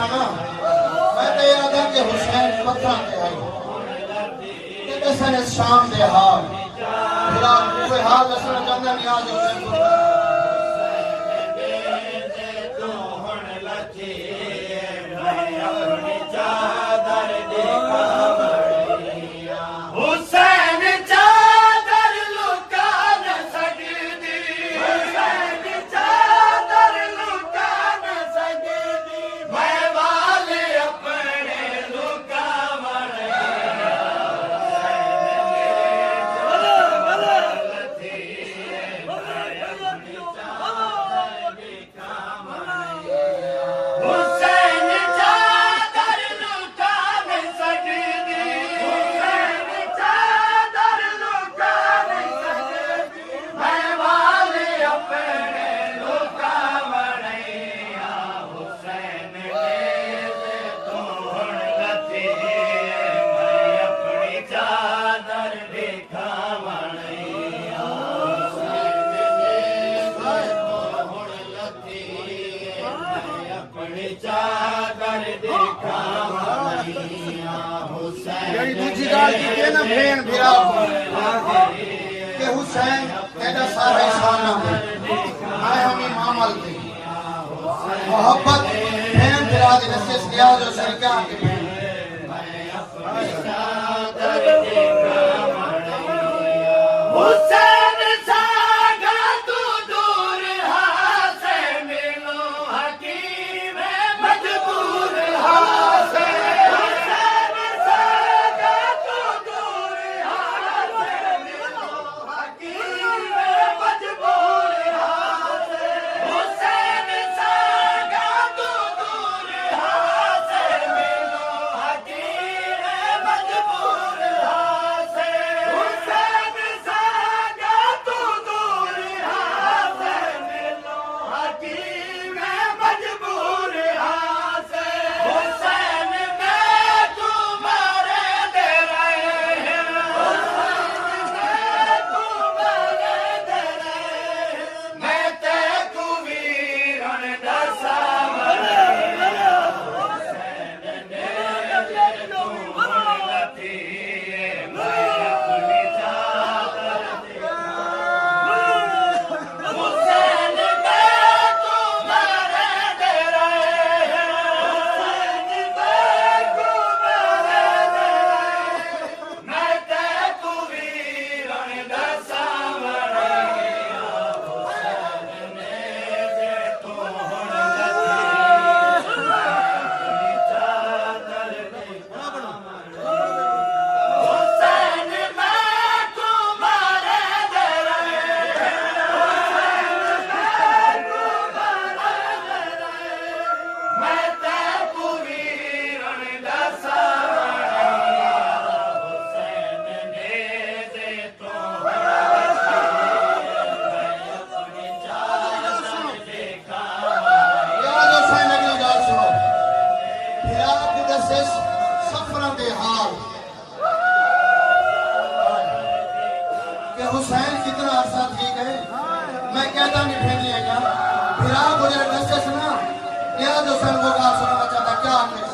نا میں تیرا در کے حسین پتھراں تے آئی کہ دسن اس شام دے حال بھلا کوئی حال دسنا چاہتا نیاز حسین کو دوسری گال کی نا بھین بھرا کہ حسین تیرا سارا انسان میں ہمیں معامل تھی محبت بھین بھرا دی نسیس کیا جو سرکا کے حسین کتنا عرصہ ٹھیک ہے میں کہتا نہیں پھینی ہے کیا پھرا گزر دستے سنا یا جو سن کو کہا سنا چاہتا کیا آپ نے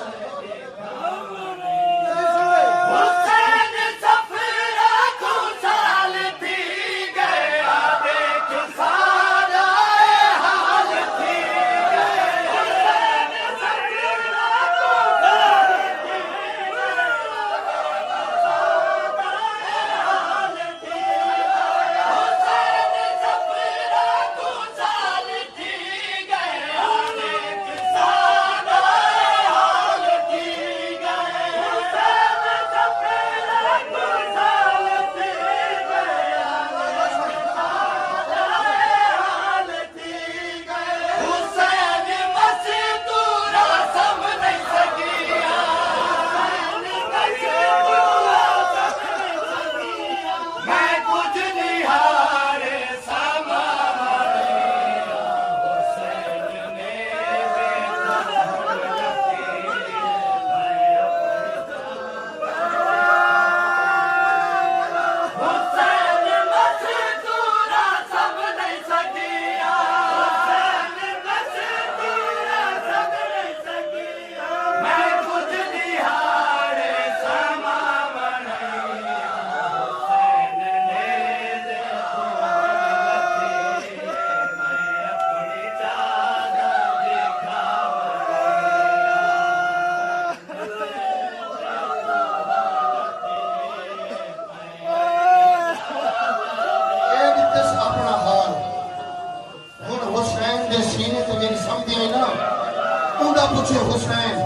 پوچھے حسین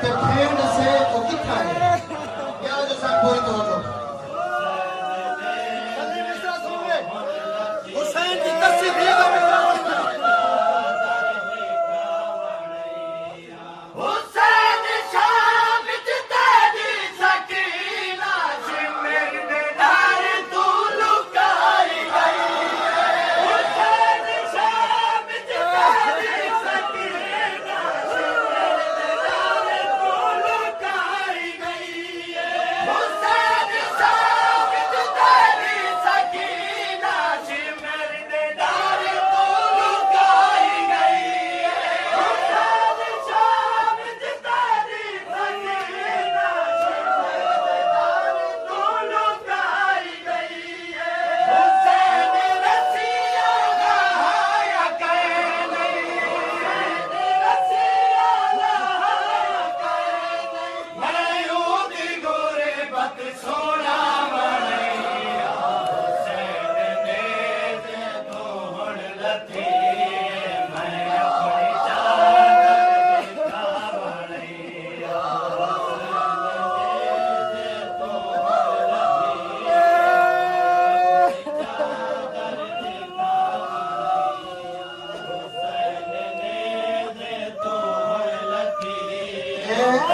کہ بھینڈ سے تو کتنا ہے کیا جو سب کوئی تو جو حسین کی تصدیق یہ گا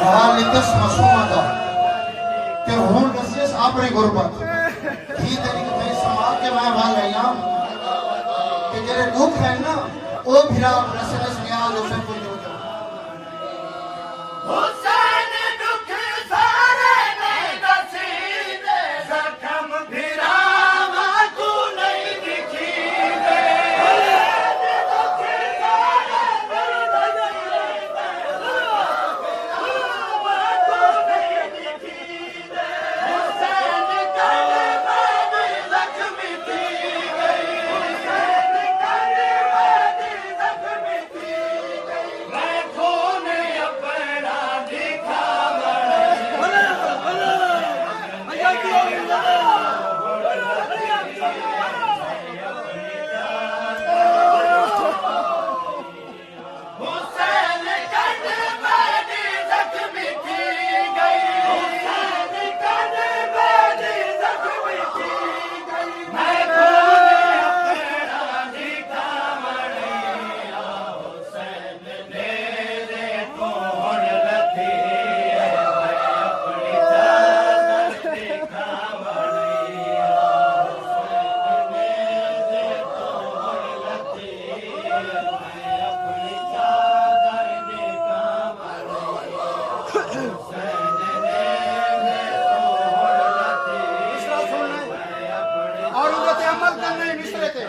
حالتس مسومہ دا کہ ہون رسیس اپنی غربت ہی تیری کتنی سماع کے میں بھال رہی ہوں کہ جنہیں دکھ ہے نا وہ بھیرا رسیس نیاز اسے پوچھو حسین دکھ سارے نہیں دسی دے زخم بھیرا ماں تو نہیں دکھی دے اور ان کو عمل کرنے مصرے تھے